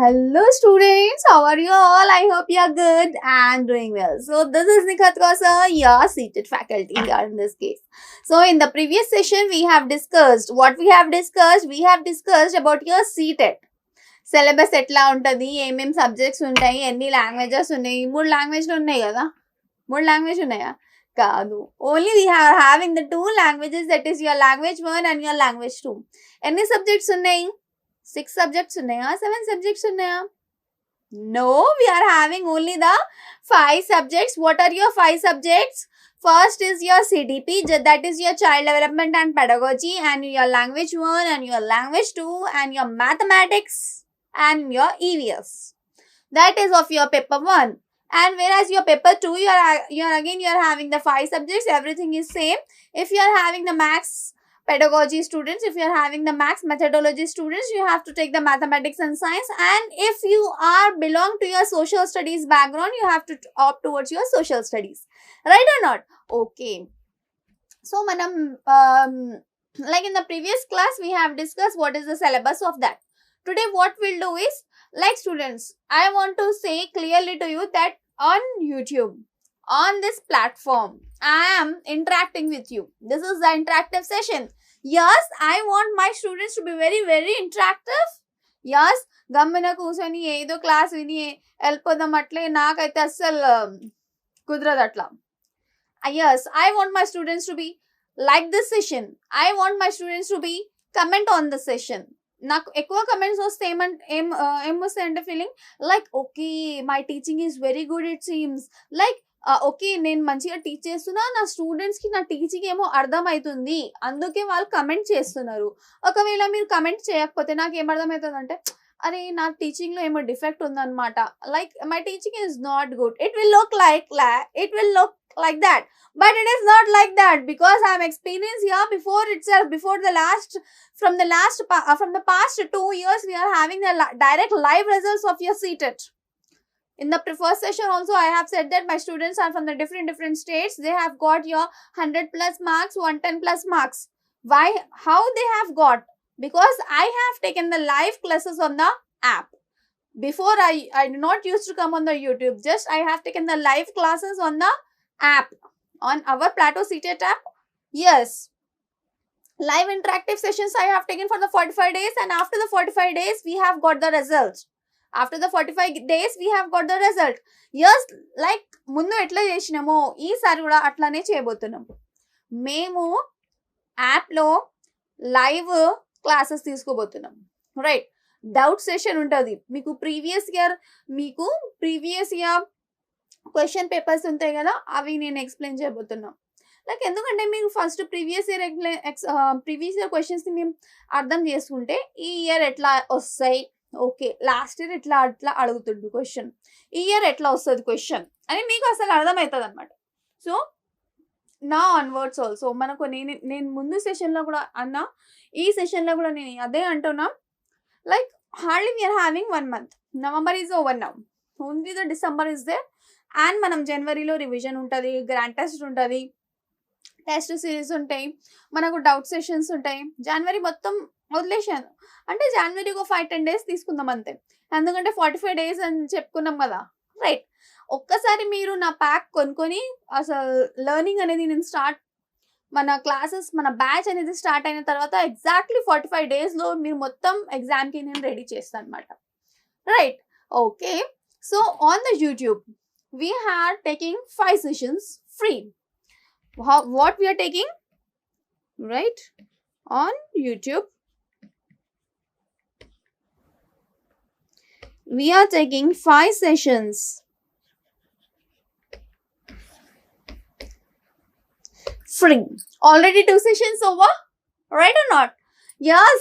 Hello students, how are you all? I hope you are good and doing well. So this is Nikhat Kausa, your seated faculty here in this case. So in the previous session we have discussed about your seated. Syllabus ఎట్లా ఉంటుంది, ఏమేమి subjects ఉంటాయి, ఎన్ని languages ఉన్నాయి, మూడు లాంగ్వేజ్లు ఉన్నాయి కదా, మూడు లాంగ్వేజ్ ఉన్నాయా? కాదు, only we having the two languages, that is your language 1 and your language 2. ఎన్ని సబ్జెక్ట్స్ ఉన్నాయి? 6 subjects unnaya, 7 subjects unnaya? No, we are having only the 5 subjects. What are your 5 subjects? First is your CDP, that is your Child Development and Pedagogy, and your language 1 and your language 2 and your mathematics and your EVS. That is of your paper 1. And whereas your paper 2, you are having the 5 subjects, everything is same. If you are having the maths pedagogy students, if you are having the maths methodology students, you have to take the mathematics and science. And if you are belong to your social studies background, you have to opt towards your social studies, right or not? Okay, so manam like in the previous class we have discussed what is the syllabus of that. Today what we'll do is, like students, I want to say clearly to you that on YouTube, on this platform, I am interacting with you. This is the interactive session. Yes, I want my students to be very, very interactive. Yes, గమ్మున కూర్చొని ఏదో class విని వెళ్ళిపోదాం అట్లే నాకైతే అస్సలు కుదరదు అట్లా. Yes, I want my students to be like this session. I want my students to be comment on the session. నాకు ఎక్కువ కమెంట్స్ వస్తే ఏం వస్తాయంటే feeling like okay my teaching is very good, it seems like okay నేను మంచిగా teach చేస్తున్నా, నా స్టూడెంట్స్కి నా టీచింగ్ ఏమో అర్థమవుతుంది, అందుకే వాళ్ళు కమెంట్ చేస్తున్నారు. ఒకవేళ మీరు కమెంట్ చేయకపోతే నాకు ఏం అర్థమవుతుంది అంటే, అరే నా టీచింగ్లో ఏమో డిఫెక్ట్ ఉందన్నమాట, like my teaching is not good. It will look like that, but it is not like that, because I am experienced here before itself. From the past 2 years we are having the direct live results of your CTET. In the first session also I have said that my students are from the different states. They have got your 100 plus marks, 110 plus marks. Why? How they have got? Because I have taken the live classes on the app. Before I did not used to come on the YouTube. Just I have taken the live classes on the app, on our Plateau CTET app. Yes, live interactive sessions I have taken for the 45 days, and after the 45 days we have got the result. After the 45 days we have got the result. Yes, like ముందు ఎట్లా చేసినామో ఈసారి కూడా అట్లానే చేయబోతున్నాం. మేము యాప్లో live classes తీసుకోబోతున్నాం, right? Doubt session ఉంటుంది. మీకు ప్రీవియస్ ఇయర్ క్వశ్చన్ పేపర్స్ ఉంటాయి కదా, అవి నేను ఎక్స్ప్లెయిన్ చేయబోతున్నా. లైక్ ఎందుకంటే మీకు ఫస్ట్ ప్రీవియస్ ఇయర్ క్వశ్చన్స్ని మేము అర్థం చేసుకుంటే ఈ ఇయర్ ఎట్లా వస్తాయి, ఓకే లాస్ట్ ఇయర్ ఎట్లా అడుగుతుండు క్వశ్చన్, ఈ ఇయర్ ఎట్లా వస్తుంది క్వశ్చన్ అని మీకు అసలు అర్థమవుతుంది అనమాట. సో నా ఆన్వర్డ్స్ ఆల్సో మనకు నేను ముందు సెషన్లో కూడా అన్నా, ఈ సెషన్లో కూడా నేను అదే అంటున్నా. Like hardly we're having 1 month. November is over now, only the December is there. అండ్ మనం జనవరిలో రివిజన్ ఉంటుంది, గ్రాండ్ టెస్ట్ ఉంటుంది, టెస్ట్ సిరీస్ ఉంటాయి, మనకు డౌట్ సెషన్స్ ఉంటాయి. జనవరి మొత్తం వదిలేసాను అంటే జనవరికి ఒక 5-10 days తీసుకుందాం అంతే, ఎందుకంటే 45 days అని చెప్పుకున్నాం కదా, రైట్? ఒక్కసారి మీరు నా ప్యాక్ కొనుక్కొని అసలు లెర్నింగ్ అనేది మన క్లాసెస్ మన బ్యాచ్ అనేది స్టార్ట్ అయిన తర్వాత ఎగ్జాక్ట్లీ 45 daysలో మీరు మొత్తం ఎగ్జామ్కి నేను రెడీ చేస్తాను అనమాట, right? Okay, so on the YouTube we are taking 5 sessions free. What we are taking, right? On YouTube we are taking 5 sessions free. Already 2 sessions over, right or not? Yes,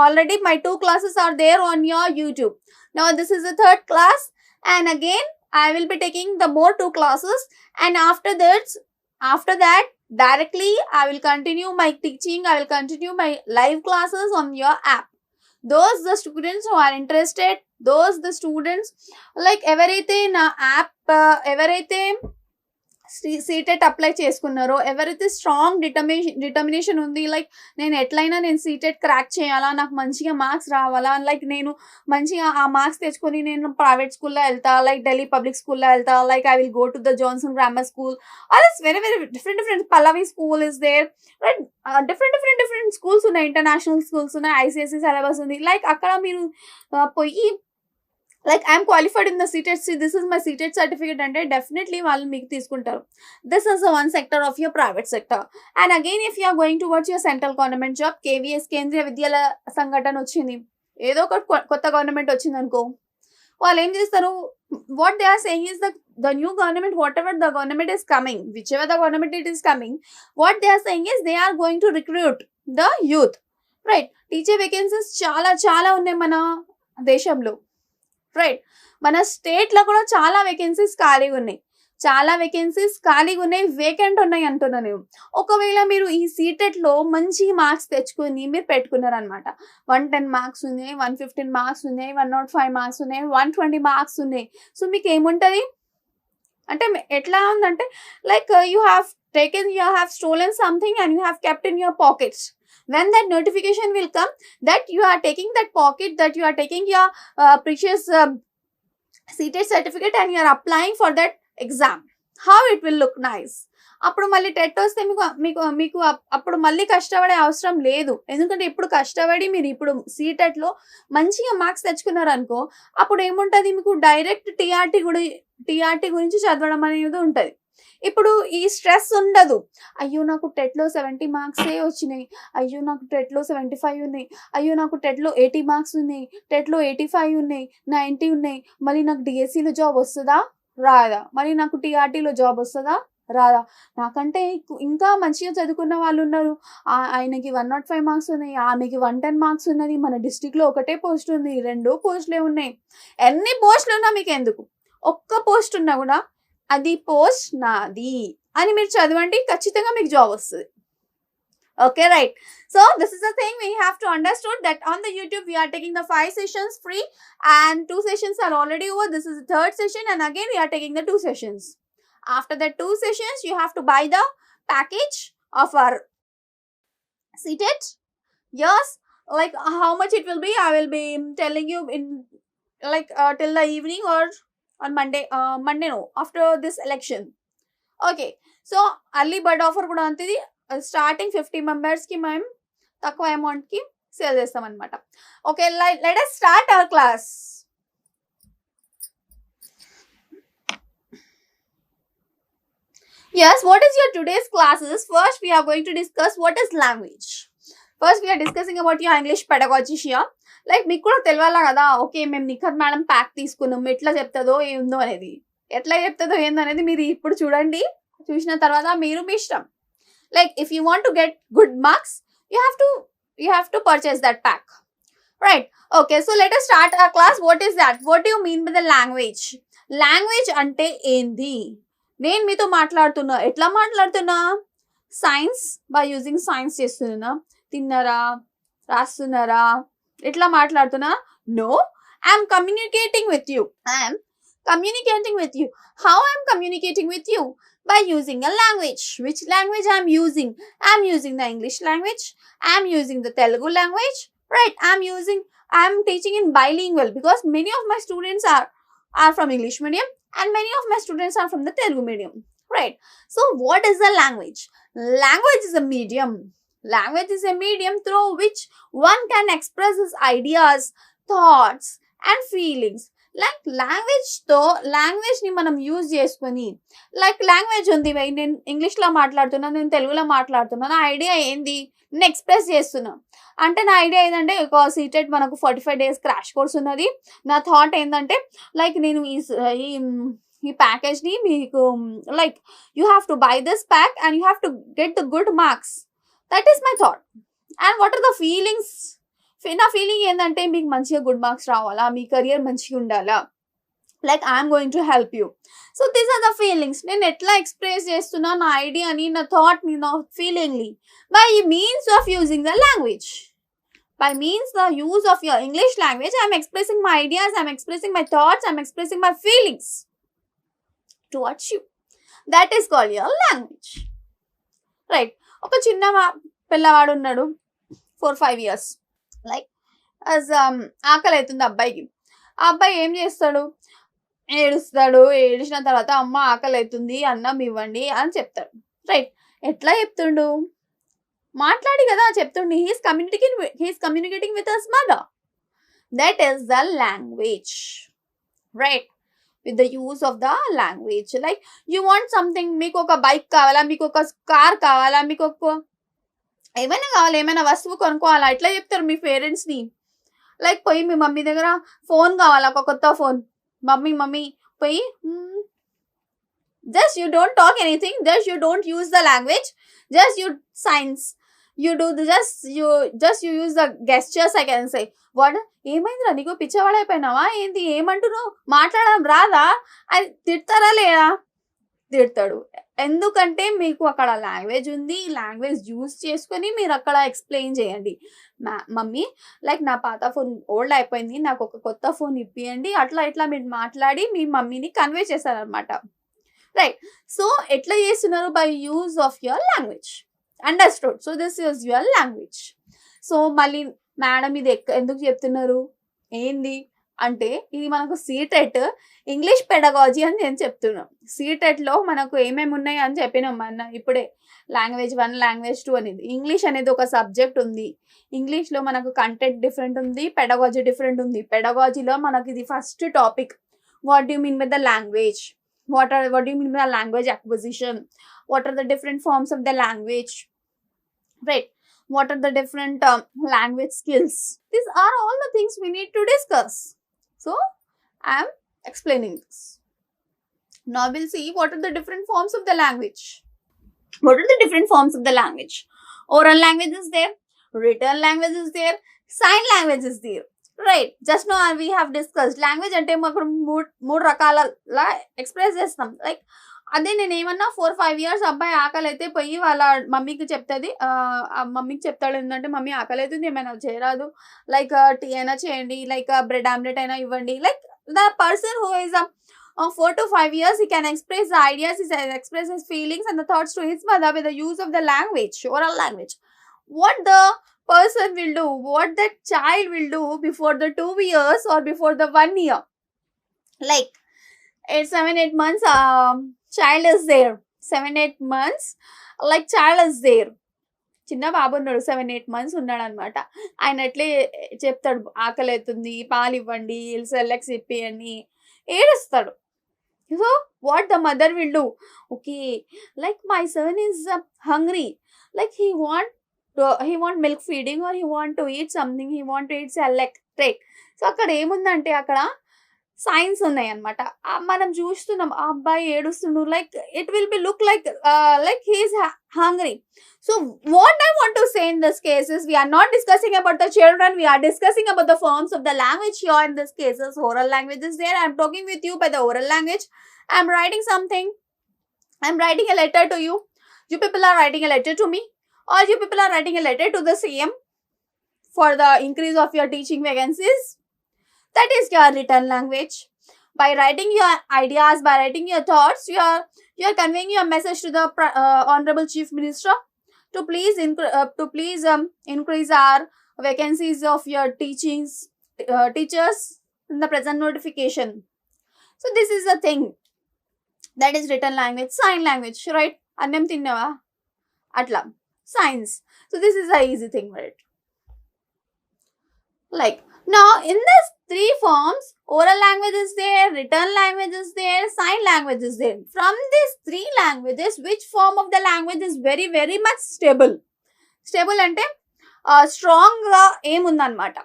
already my 2 classes are there on your YouTube. Now this is the 3rd class, and again I will be taking the more 2 classes, and after that directly I will continue my teaching. I will continue my live classes on your app. Those the students who are interested, those the students like ఎవరైతే నా app ఎవరైతే CTET apply చేసుకున్నారో, ఎవరైతే strong determination ఉంది, like నేను ఎట్లయినా నేను CTET crack చేయాలా, నాకు మంచిగా మార్క్స్ రావాలా, లైక్ నేను మంచిగా ఆ మార్క్స్ తెచ్చుకొని నేను ప్రైవేట్ స్కూల్లో వెళ్తా, లైక్ ఢిల్లీ పబ్లిక్ స్కూల్లో వెళ్తా, like I will go to the Johnson grammar school, or it's very very different Pallavi school is there, right. Different schools ఉన్నాయి, ఇంటర్నేషనల్ స్కూల్స్ ఉన్నాయి, ఐసిఎస్సి సిలబస్ ఉంది, లైక్ అక్కడ మీరు పోయి like I'm qualified in the CTET, this is my CTET certificate అంటే definitely వాళ్ళు మీకు తీసుకుంటారు. This is one sector of your private sector. And again if you're going towards your central government job, KVS Kendriya Vidyalaya సంఘటన వచ్చింది, ఏదో ఒక కొత్త government వచ్చింది అనుకో, వాళ్ళు ఏం చేస్తారు, what they are saying is the new government, whatever the government is coming, whichever the government it is coming, what they are saying is they are going to recruit the youth, right. Teacher vacancies చాలా చాలా ఉన్నాయి మన దేశంలో, right. మన స్టేట్లో కూడా చాలా vacancies ఖాళీగా ఉన్నాయి, వేకెంట్ ఉన్నాయి అంటున్నా నేను. ఒకవేళ మీరు ఈ సీటెట్లో మంచి మార్క్స్ తెచ్చుకొని మీరు పెట్టుకున్నారు అనమాట, 110 మార్క్స్ ఉన్నాయి, 115 మార్క్స్ ఉన్నాయి, 105 మార్క్స్ ఉన్నాయి, 120 మార్క్స్ ఉన్నాయి, సో మీకు ఏముంటుంది అంటే ఎట్లా ఉందంటే like you have stolen something and you have kept in your pockets. When that notification will come that you are taking that pocket, that you are taking your precious CTET certificate and you are applying for that exam, how it will look nice. అప్పుడు మళ్ళీ TET వస్తే మీకు అప్పుడు మళ్ళీ కష్టపడే అవసరం లేదు, ఎందుకంటే ఇప్పుడు కష్టపడి మీరు ఇప్పుడు సీటెట్లో మంచిగా మార్క్స్ తెచ్చుకున్నారు అనుకో, అప్పుడు ఏముంటుంది మీకు డైరెక్ట్ టీఆర్టీ గురించి చదవడం అనేది ఉంటుంది. ఇప్పుడు ఈ స్ట్రెస్ ఉండదు, అయ్యో నాకు టెట్లో 70 మార్క్సే వచ్చినాయి, అయ్యో నాకు టెట్లో 75 ఉన్నాయి, అయ్యో నాకు టెట్లో 80 మార్క్స్ ఉన్నాయి, టెట్లో 85 ఉన్నాయి, 90 ఉన్నాయి, మళ్ళీ నాకు డిఎస్సిలో జాబ్ వస్తుందా రాదా, మళ్ళీ నాకు టీఆర్టీలో జాబ్ వస్తుందా రాదా. నాకంటే ఇంకా మంచిగా చదువుకున్న వాళ్ళు ఉన్నారు, ఆయనకి 105 మార్క్స్ ఉన్నాయి, ఆమెకి 110 మార్క్స్ ఉన్నది, మన డిస్టిక్లో ఒకటే పోస్ట్ ఉంది, 2 పోస్టులే ఉన్నాయి, ఎన్ని పోస్టులు ఉన్నా మీకు ఎందుకు, ఒక్క పోస్ట్ ఉన్నా కూడా అది పోస్ట్ నాది అని మీరు చదవండి, ఖచ్చితంగా మీకు జాబ్ వస్తుంది. Okay, right. So this is the thing we have to understood that on the YouTube we are taking the 5 sessions free and 2 sessions are already over. This is the 3rd session and again we are taking the 2 sessions. After the 2 sessions you have to buy the package of our CTET. Yes, like how much it will be I will be telling you in like till the evening or on Monday no, after this election. Okay, so early bird offer kuda antidi, starting 50 members ki మేము తక్కువ amount కి sale చేస్తాం అనమాట. Okay, let us start our class. Yes, what is your today's classes? First we are going to discuss what is language. First we are discussing about your English pedagogy here. Like మీకు కూడా తెలియాలా కదా, okay మేము Nikhat madam pack తీసుకున్నాము, ఎట్లా చెప్తుందో ఏందో అనేది, ఎట్లా చెప్తుందో ఏందనేది మీరు ఇప్పుడు చూడండి, చూసిన తర్వాత మీరు మీ ఇష్టం. Like if you want to get good marks you have to purchase that pack, right. Okay, so let us start our class. What is that? What do you mean by the language? Language అంటే ఏంది? నేను మీతో మాట్లాడుతున్నా, ఎట్లా మాట్లాడుతున్నా, science by using science చేస్తున్నా, తిన్నారా రాస్తున్నారా ఎట్లా మాట్లాడుతున్నా, no, I'm communicating with you. How I'm communicating with you? By using a language. Which language I'm using? I'm using the English language, I'm using the Telugu language, right. I'm teaching in bilingual because many of my students are from English medium and many of my students are from the Telugu medium, right. So what is a language? Language is a medium. Language is a medium through which one can express his ideas, thoughts and feelings. Like language ని మనం use చేసుకొని, like language ఉంది, నేను ఇంగ్లీష్లో మాట్లాడుతున్నా, నేను తెలుగులో మాట్లాడుతున్నా, నా ఐడియా ఏంది నేను ఎక్స్ప్రెస్ చేస్తున్నా అంటే, నా ఐడియా ఏంటంటే ఒక సీటెట్ మనకు 45 days క్రాష్ కోర్స్ ఉన్నది, నా థాట్ ఏంటంటే లైక్ నేను ఈ ప్యాకేజ్ని మీకు like you have to buy this pack and you have to get the good marks. That is my thought. And what are the feelings? నా ఫీలింగ్ ఏంటంటే మీకు మంచిగా గుడ్ మార్క్స్ రావాలా, మీ కెరియర్ మంచిగా ఉండాలా, like I'm going to help you. So these are the feelings. నేను ఎట్లా express చేస్తున్నా నా ఐడియాని, నా థాట్ని, నా ఫీలింగ్ని by means of using the language. By means the use of your English language, I am expressing my ideas, I am expressing my thoughts, I am expressing my feelings towards you. That is called your language, right. ఒక చిన్న పిల్లవాడు ఉన్నాడు 4-5 years, like ఆకలి అవుతుంది అబ్బాయికి. ఆ అబ్బాయి ఏం చేస్తాడు, ఏడుస్తాడు. ఏడిచిన తర్వాత అమ్మ ఆకలి అవుతుంది అన్నం ఇవ్వండి అని చెప్తాడు, రైట్. ఎట్లా చెప్తుండు, మాట్లాడి కదా చెప్తుండు. He's communicating with has mother. That is the language, right, with the use of the language. Like you want something, మీకు ఒక బైక్ కావాలా, మీకు ఒక కార్ కావాలా, మీకు ఒక ఏమైనా కావాలి, ఏమైనా వస్తువు కొనుక్కోవాలా, ఇట్లా చెప్తారు మీ పేరెంట్స్ని. లైక్ పోయి మీ మమ్మీ దగ్గర ఫోన్ కావాలా, ఒక కొత్త ఫోన్, మమ్మీ పోయి just you don't talk anything, just you don't use the language, just you signs, you do the just you use the gestures, I can say. వాడు ఏమైందిరా నీకు పిచ్చవాడైపోయినావా ఏంటి, ఏమంటున్నావు, మాట్లాడడం రాదా అని తిడతారా లేదా, తిడతాడు. ఎందుకంటే మీకు అక్కడ లాంగ్వేజ్ ఉంది, లాంగ్వేజ్ యూజ్ చేసుకొని మీరు అక్కడ ఎక్స్ప్లెయిన్ చేయండి. మమ్మీ లైక్ నా పాత ఫోన్ ఓల్డ్ అయిపోయింది, నాకు ఒక కొత్త ఫోన్ ఇప్పియండి, అట్లా ఇట్లా మీరు మాట్లాడి మీ మమ్మీని కన్వే చేస్తారనమాట, రైట్. సో ఎట్లా చేస్తున్నారు, by use of your language, understood. So this is your language. So మళ్ళీ మేడం ఇది ఎందుకు చెప్తున్నారు ఏంది అంటే, ఇది మనకు సీటెట్ ఇంగ్లీష్ పెడగాలజీ అని నేను చెప్తున్నాం. సీటెట్లో మనకు ఏమేమి ఉన్నాయి అని చెప్పినాం మన ఇప్పుడే. లాంగ్వేజ్ 1, లాంగ్వేజ్ 2 అనేది. ఇంగ్లీష్ అనేది ఒక సబ్జెక్ట్ ఉంది. ఇంగ్లీష్లో మనకు కంటెంట్ డిఫరెంట్ ఉంది, పెడగాలజీ డిఫరెంట్ ఉంది. పెడగాలజీలో మనకి ఇది first topic, what do mean by the language, what do you mean by language acquisition, what are the different forms of the language, right, what are the different language skills. These are all the things we need to discuss. So I am explaining this. Now we'll see what are the different forms of the language. What are the different forms of the language? Oral language is there, written language is there, sign language is there, right. Just now we have discussed. Language అంటే అక్కడ మూడు రకాలలా express చేస్తాం. Like అదే నేను ఏమన్నా 4-5 years అబ్బాయి ఆకలి అయితే పోయి వాళ్ళ మమ్మీకి చెప్తుంది, మమ్మీకి చెప్తాడు ఏంటంటే మమ్మీ ఆకలి అవుతుంది ఏమైనా చేయరాదు, లైక్ టీ అయినా చేయండి, లైక్ బ్రెడ్ ఆమ్లెట్ అయినా ఇవ్వండి. Like the person who is 4 to 5 years, he can express the ideas, he can express his feelings and the thoughts to his mother with the use of the language, oral language. What the person will do, what that child will do before the 2 years or before the 1 year, like 7-8 months child is there, 7-8 months like child is there. చిన్న బాబు ఉన్నాడు, 7-8 months ఉన్నాడు అనమాట. ఆయన ఎట్లే చెప్తాడు ఆకలి అవుతుంది పాలు ఇవ్వండి, సెల్లెక్స్ ఇప్పియండి, ఏడుస్తాడు. So what the mother will do, okay like my son is hungry, like he want milk feeding or he want to eat something, he want to eat select, right. So అక్కడ ఏముందంటే అక్కడ సైన్స్ ఉన్నాయి అనమాట. మనం చూస్తున్నాం ఆ అబ్బాయి ఏడుస్తుండు, like it will be look like he is hungry. So what I want to say in this case is, we are not discussing about the children, we are discussing about the forms of the language here. In this case is oral language is there. I am talking with you by the oral language. I am writing something, I am writing a letter to you, you people are writing a letter to me, or you people are writing a letter to the CM for the increase of your teaching vacancies. That is your written language. By writing your ideas, by writing your thoughts, you are conveying your message to the Honorable Chief Minister to please increase our vacancies of your teachers in the present notification. So this is the thing, that is written language. Sign language, right? Annam tinnava atla science. So this is a easy thing, right? Like now in this 3 forms, oral language is there, written language is there, sign language is there. From these 3 languages, which form of the language is very very much stable? Stable ante strong ga em undannamata.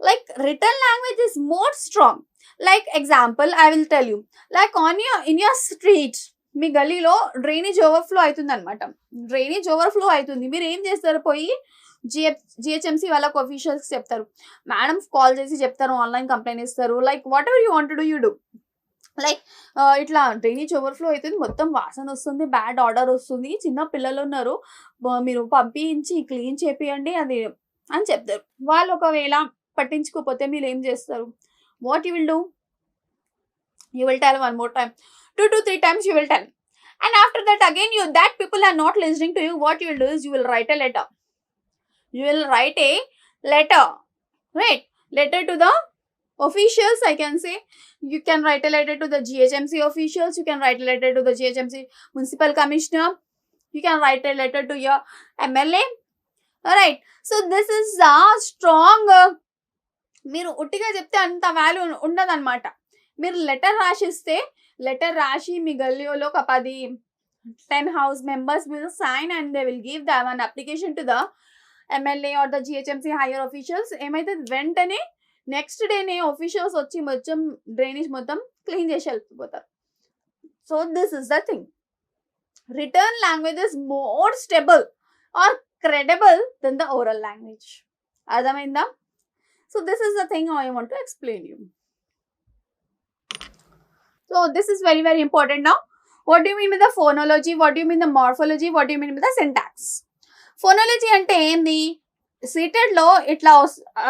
Like written language is more strong. Like example I will tell you, like in your street, మీ గలీలో drainage overflow అవుతుంది అనమాట. Drainage overflow అవుతుంది, మీరు ఏం చేస్తారు, పోయి GHMC వాళ్ళకు ఆఫీషియల్స్కి చెప్తారు, మేడం కాల్ చేసి చెప్తారు, ఆన్లైన్ కంప్లైంట్ ఇస్తారు, like what ever you want to you do. Like ఇట్లా డ్రైనేజ్ ఓవర్ఫ్లో అవుతుంది, మొత్తం వాసన వస్తుంది, బ్యాడ్ ఆర్డర్ వస్తుంది, చిన్న పిల్లలు ఉన్నారు, మీరు పంపించి క్లీన్ చేపియండి అది అని చెప్తారు. వాళ్ళు ఒకవేళ పట్టించుకోకపోతే మీరు ఏం చేస్తారు, what you will do, you will tell one more time, 2 to 3 times you will tell, And after that again, that people are not listening to you. What you will do is you will write a letter. You will write a letter, right? Letter to the officials, I can say. You can write a letter to the GHMC officials. You can write a letter to the GHMC municipal commissioner. You can write a letter to your MLA. Alright. So this is a strong. మీరు ఉట్టిగా చెప్తే అంత value ఉండదన్నమాట. మీరు letter రాసిస్తే, letter రాసి మీ గల్లీలో ఒక 10 house members will sign and they will give them an application to the MLA or the GHMC higher officials. ఏమైతే వెంటనే నెక్స్ట్ డేనే officials వచ్చి మొత్తం డ్రైనేజ్ మొత్తం క్లీన్ చేసి వెళ్ళిపోతారు. So this is the thing. Written language is more stable or credible than the oral language. అర్థమైందా? So this is the thing I want to explain you. So this is very, very important now. What do you mean by the phonology? What do you mean the morphology? What do you mean by the syntax? Phonology అంటే ఏంది? Seated లో ఇట్లా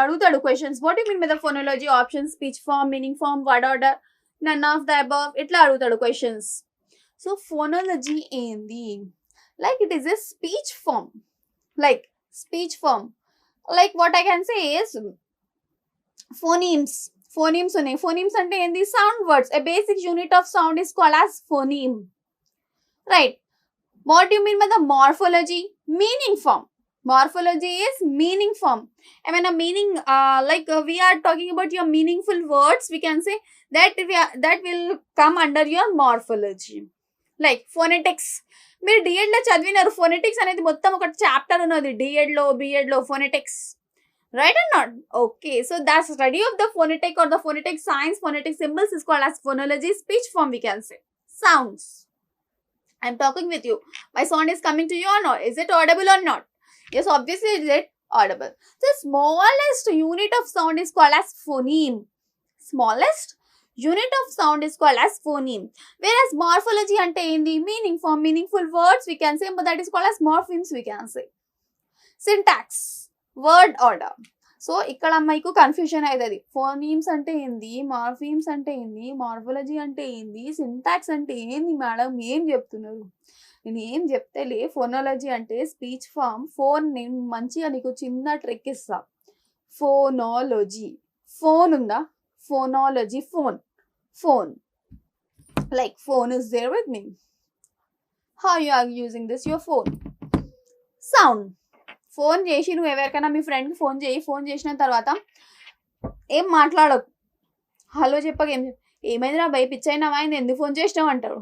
అడుగుతాడు questions. What do you mean by the phonology? Options, speech form, meaning form, word order, none of the above. ఇట్లా అడుగుతాడు questions. So phonology ఏంది? Like it is a speech form. Like speech form. Like what I can say is phonemes. Phonemes ఉన్నాయి. Phonemes అంటే ఏంది? Sound words. A basic unit of sound is called as phoneme. Right. What do you mean by the morphology? Meaning form. Morphology is meaning form. I mean a meaning, we are talking about your meaningful words. We can say that will come under your morphology. Like phonetics. మీరు D.Ed లో చదివినారు. Phonetics అనేది మొత్తం ఒక chapter ఉన్నది D.Ed లో, BEd లో. Phonetics, right or not? Okay. So that study of the phonetic or the phonetic science, phonetic symbols is called as phonology. Speech form we can say. Sounds. I'm talking with you. My sound is coming to you or not? Is it audible or not? Yes, obviously is it audible. The smallest unit of sound is called as phoneme. Smallest unit of sound is called as phoneme. Whereas morphology ante endi? Meaning form, meaningful words we can say, but that is called as morphemes we can say. Syntax, word order. So ikkada maiku confusion aidadi. Phonemes ante endi, morphemes ante endi, morphology ante endi, syntax ante endi madam em cheptunnaru? నేను ఏం చెప్తేలే. Phonology అంటే speech form. Phone నేను మంచిగా నీకు చిన్న trick ఇస్తా. Phonology, phone ఉందా? Phonology, phone. Like phone is there with me. How you are using this? Your phone. Sound. Phone చేసి నువ్వు ఎవరికైనా మీ ఫ్రెండ్కి ఫోన్ చేయి. ఫోన్ చేసిన తర్వాత ఏం మాట్లాడకు. హలో చెప్పక ఏమైంది రా భయ పిచ్చైనావా, ఎందుకు ఫోన్ చేసినావు అంటారు.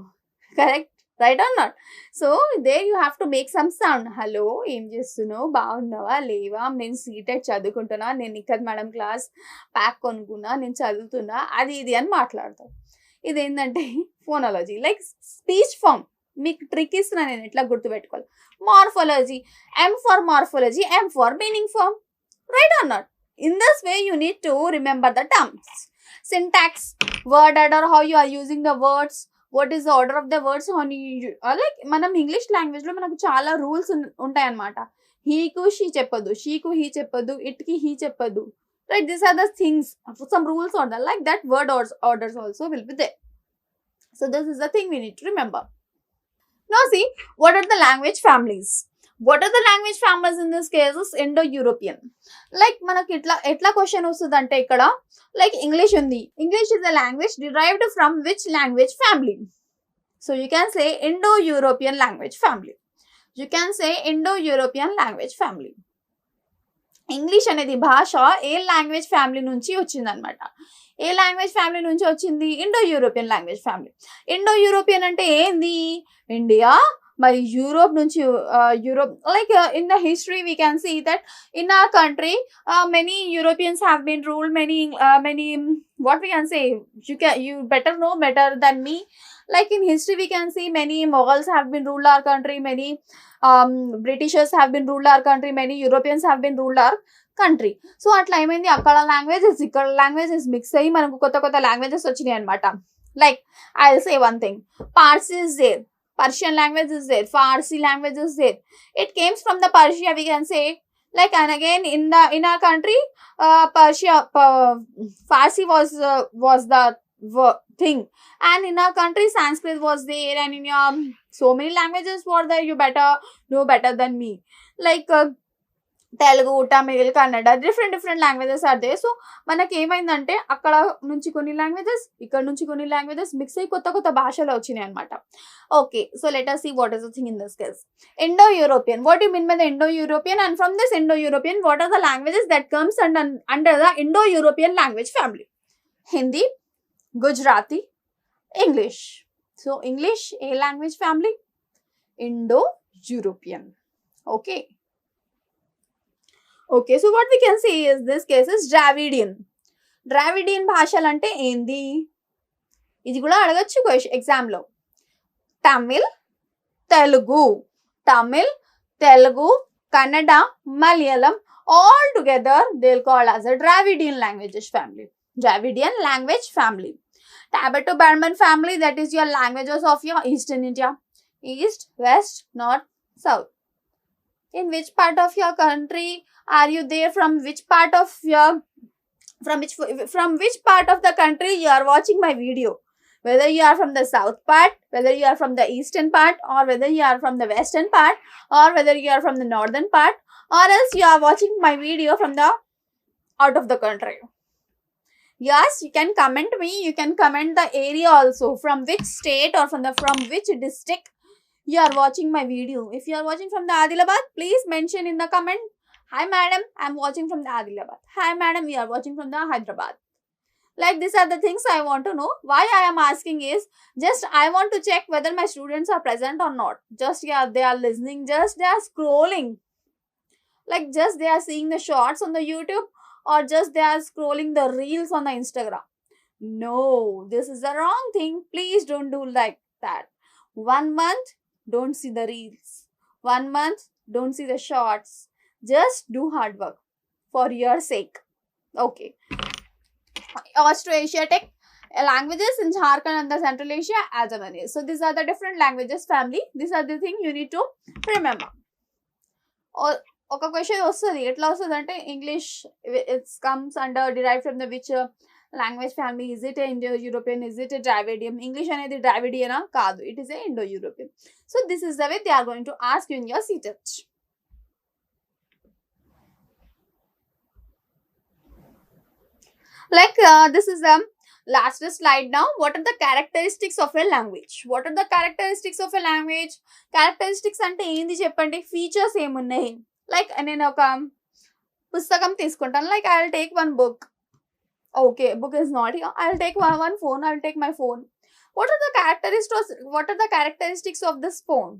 Correct, right or not? So there you have to make some sound. Hello, ఏం చేస్తున్నావు, బాగున్నావా, లేవా, నేను సీటెడ్ చదువుకుంటున్నా, నేను ఇక్కడ మేడం క్లాస్ ప్యాక్ కొనుక్కున్నా, నేను చదువుతున్నా, అది ఇది అని మాట్లాడతావు. ఇదేంటంటే ఫోనాలజీ. Like speech form. మీకు ట్రిక్ ఇస్తున్నా నేను, ఎట్లా గుర్తుపెట్టుకోవాలి. Morphology, M for morphology, M for meaning form. Right or not? In this way you need to remember the terms. Syntax, word order, how you are using the words, what is the order of the words. Like మనం English language లో మనకు చాలా rules ఉంటాయి అన్నమాట. హీకు she చెప్పదు, షీకు he చెప్పదు, ఇట్కి he చెప్పదు. Right, these are the things, some rules order. Like that, word orders also will be there. So this is the thing we need to remember. Now see, what are the language families? What are the language families in this case is Indo-European. Like మనకి ఎట్లా question వస్తుంది అంటే ఇక్కడ like English ఉంది. English is a language derived from which language family? So you can say Indo-European language family. You can say Indo-European language family. English అనేది భాష ఏ language family నుంచి వచ్చింది అనమాట. ఏ లాంగ్వేజ్ ఫ్యామిలీ నుంచి వచ్చింది? Indo European language family. Indo European అంటే ఏంది? India మరి యూరోప్ నుంచి, Europe. Like in the history we can see that in our country many Europeans have been ruled, many what we can say, you better know better than me. Like in history we can see many Mughals have been ruled our country, many Britishers have been ruled our country, many Europeans have been ruled our country. So అట్లా ఏమైంది, అక్కడ languages ఇక్కడ languages mix అయ్యి మనకు కొత్త కొత్త languages వచ్చినాయి అనమాట. Like I will say one thing, Parsi is there, Persian language is there, Farsi language is there. It came from the Persia we can say. Like, and again in our country, Farsi was the thing. And in our country, Sanskrit was there, and in your so many languages were there. You better know better than me. Like Telugu, Tamil, Kannada, different languages are there. So మనకి ఏమైందంటే అక్కడ నుంచి కొన్ని languages, ఇక్కడ నుంచి కొన్ని languages mix అయ్యి కొత్త కొత్త భాషలు వచ్చినాయి అనమాట. Okay, so let us see what is the thing in this case. Indo-European. What do you mean by the Indo-European? And from this Indo-European, what are the languages that comes under the Indo-European language family? Hindi, Gujarati, English. So English, a language family? Indo-European. Okay. Okay, so what we can see is this case is Dravidian. Dravidian భాషలు అంటే ఏంది? ఇది కూడా అడగచ్చు exam లో. Tamil, Telugu, Tamil, Telugu, Kannada, Malayalam, all together they'll call as a Dravidian languages family. Dravidian language family. Tibeto-Burman family, that is your languages of your Eastern India. East, West, North, South. In which part of your country are you there? From which part of the country you are watching my video? Whether you are from the south part, whether you are from the eastern part, or whether you are from the western part, or whether you are from the northern part, or else you are watching my video from the out of the country. Yes, you can comment me. You can comment the area also, from which state or from which district you are watching my video. If you are watching from the Adilabad, please mention in the comment, hi madam, I am watching from the Adilabad. Hi madam, we are watching from the Hyderabad. Like, these are the things I want to know. Why I am asking is, just I want to check whether my students are present or not. Just, yeah, they are listening, just they are scrolling. Like, just they are seeing the shorts on the YouTube, or just they are scrolling the reels on the Instagram. No, this is the wrong thing. Please don't do like that. 1 month, don't see the reels. 1 month, don't see the shorts. Just do hard work for your sake. Okay. Austroasiatic languages in Jharkhand and the Central Asia as a many. So these are the different languages family. These are the things you need to remember. ఒక question వస్తుంది, ఎట్లా వస్తుంది అంటే English it's comes under derive from the which language family? Is it Indo-European? Is it Dravidian? English అనేది ద్రావిడియనా? కాదు, it is a Indo-European. So this is the way they are going to ask you in your CTET. Like this is the last slide now. What are the characteristics of a language? What are the characteristics of a language? Characteristics ante endi cheppandi, features em unnai. Like nenu oka pustakam తీసుకుంటాను, like I will take one book. Okay, book is not here. I will take one phone. I will take my phone. What are the characteristics of this phone?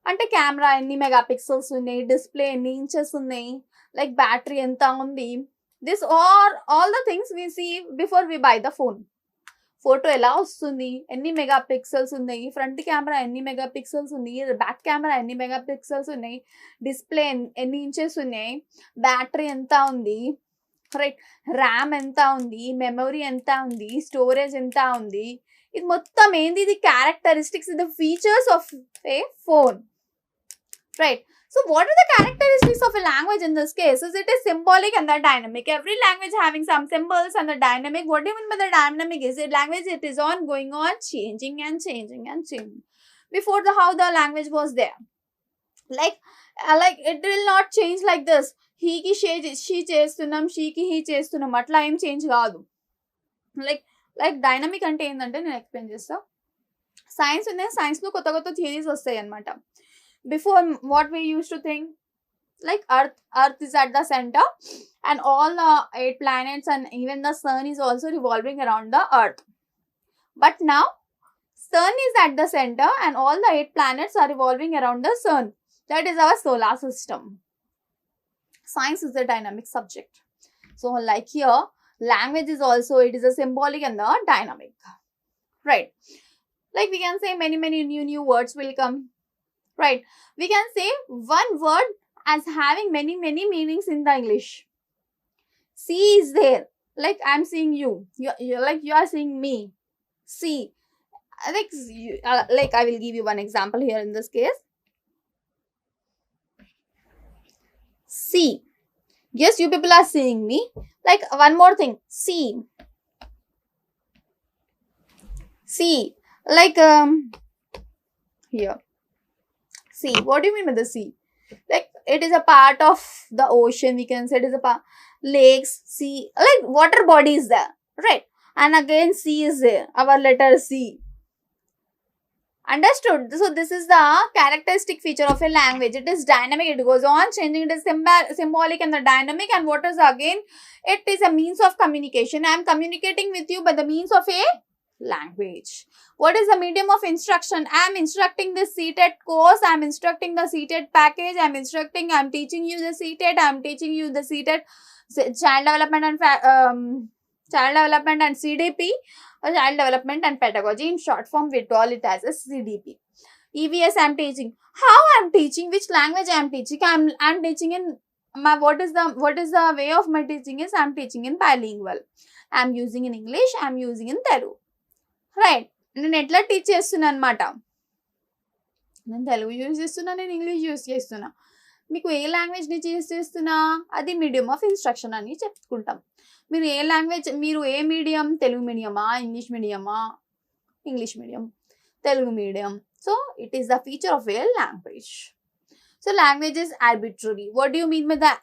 అంటే camera ఎన్ని mega pixels ఉన్నాయి, display ఎన్ని inches ఉన్నాయి, like battery ఎంత ఉంది. This are all the things we see before we buy the phone. Photo ఎలా వస్తుంది, ఎన్ని మెగా పిక్సెల్స్ ఉన్నాయి, ఫ్రంట్ కెమెరా ఎన్ని మెగా పిక్సెల్స్ ఉంది, బ్యాక్ కెమెరా ఎన్ని మెగా పిక్సెల్స్ ఉన్నాయి, డిస్ప్లే ఎన్ని ఇంచెస్ ఉన్నాయి, బ్యాటరీ ఎంత ఉంది, రైట్, ర్యామ్ ఎంత ఉంది, మెమరీ ఎంత ఉంది, స్టోరేజ్ ఎంత ఉంది. ఇది మొత్తం ఏంది? ఇది క్యారెక్టరిస్టిక్స్, ఇది features of A phone, right. So what are the characteristics of a language in this case? Is it is symbolic and the dynamic. Every language having some symbols and the dynamic. What do you mean by the dynamic? Is it language? It is on going on, changing and changing and changing. Before how the language was there, like it will not change like this. He ki she చేస్తున్నాం, she ki he చేస్తున్నాం, అట్లా ఏం change కాదు. Like dynamic అంటే ఏంటంటే నేను explain చేస్తా. Science ఉన్నాయి, సైన్స్ లో కొత్త కొత్త థియరీస్ వస్తాయి అన్నమాట. Before, what we used to think, like earth is at the center and all the 8 planets and even the sun is also revolving around the earth. But now sun is at the center and all the 8 planets are revolving around the sun. That is our solar system. Science is a dynamic subject. So like here, language is also, it is a symbolic and the dynamic, right? Like we can say many new words will come. Right, we can say one word as having many meanings in the English. See is there, like I am seeing you, like you are seeing me. See, like I will give you one example here in this case. See, yes, you people are seeing me. Like one more thing, see. Sea, like here. Sea. What do you mean by the sea? Like it is a part of the ocean. We can say it is a part. Lakes, sea, like water body is there, right? And again, sea is there. Our letter C. Understood. So this is the characteristic feature of a language. It is dynamic. It goes on changing. It is symbolic and the dynamic. And what is again? It is a means of communication. I am communicating with you by the means of a language. What is the medium of instruction? I am instructing this CTET course. I am instructing the CTET package. I am teaching you the CTET. I am teaching you the CTET child development and CDP. Child development and pedagogy. In short form, we call it as a CDP. EVS I am teaching. How I am teaching? Which language I am teaching? I am teaching in my what is the way of my teaching is I am teaching in bilingual. I am using in English. I am using in Telugu. Right. నేను ఎట్లా teach చేస్తున్నా అనమాట. నేను Telugu use చేస్తున్నా, నేను English use చేస్తున్నా. మీకు ఏ లాంగ్వేజ్ని use చేస్తున్నా అది మీడియం ఆఫ్ ఇన్స్ట్రక్షన్ అని చెప్పుకుంటాం. మీరు ఏ లాంగ్వేజ్, మీరు ఏ మీడియం, తెలుగు మీడియమా, ఇంగ్లీష్ మీడియమా, English medium, Telugu medium. So it is the feature of a language. So language is arbitrary. What do you mean by the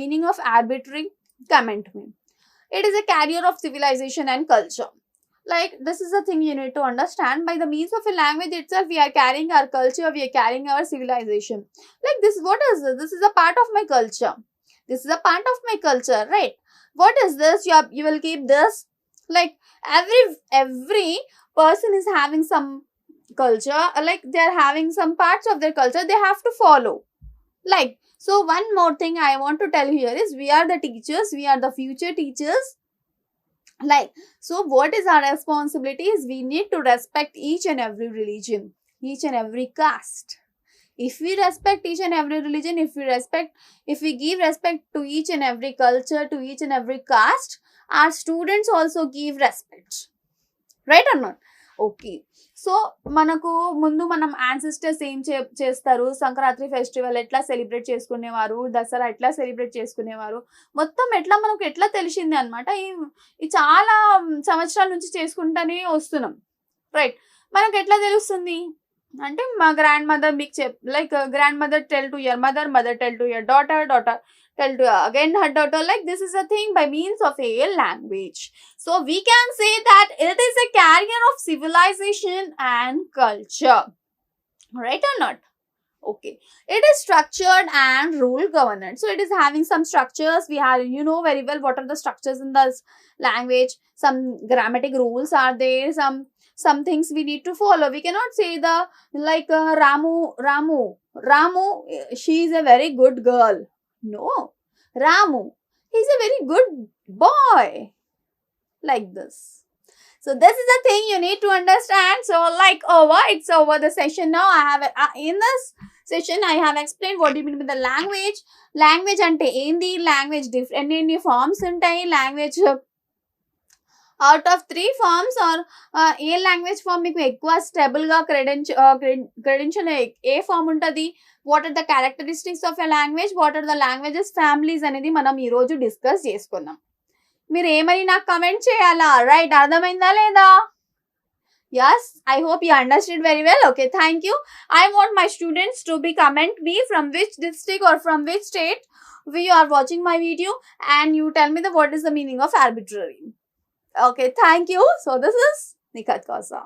meaning of arbitrary? Comment me. It is a carrier of civilization and culture. Like this is the thing you need to understand. By the means of a language itself, we are carrying our culture, we are carrying our civilization. Like this, what is this? This is a part of my culture. This is a part of my culture, right? What is this? You will keep this. Like every person is having some culture. Like they are having some parts of their culture they have to follow. Like so, one more thing I want to tell here is we are the teachers. We are the future teachers. Like so what is our responsibility is we need to respect each and every religion, each and every caste. If we respect each and every religion, if we give respect to each and every culture, to each and every caste, our students also give respect, right or not? Okay. So మనకు ముందు మనం ancestors ఏం చేస్తారు, Sankranti festival ఎట్లా celebrate చేసుకునేవారు, దసరా ఎట్లా celebrate చేసుకునేవారు, మొత్తం ఎట్లా మనకు ఎట్లా తెలిసింది అనమాట. ఈ చాలా సంవత్సరాల నుంచి చేసుకుంటూనే వస్తున్నాం, రైట్? మనకు ఎట్లా తెలుస్తుంది అంటే మా గ్రాండ్ మదర్ మీకు like grand mother tell to your mother, mother tell to your daughter, daughter tell to again her daughter. Like this is a thing by means of a language. So we can say that it is a carrier of civilization and culture, right or not? Okay. It is structured and rule governed. So it is having some structures. We have, you know very well what are the structures in this language. Some grammatic rules are there. Some things we need to follow. We cannot say the like Ramu, she is a very good girl. No, Ramu, he's a very good boy. Like this. So this is the thing you need to understand. So like it's over the session now. I have in this session I have explained what do you mean by the language. Language ante endi, language different any forms untai. Language out of 3 forms or ఏ language form మీకు ఎక్కువ stable గా credential ఏ form ఉంటుంది, what are the characteristics of a language, what are the languages families అనేది మనం ఈ రోజు డిస్కస్ చేసుకుందాం. మీరు ఏమని నాకు కమెంట్ చేయాలా, రైట్? అర్థమైందా లేదా? Yes, I hope you understood very well. Okay, thank you. I want my students to be comment me from which district or from which state you are watching my video, and you tell me what is the meaning of arbitrary. Okay, thank you. So this is Nikhat Kausa.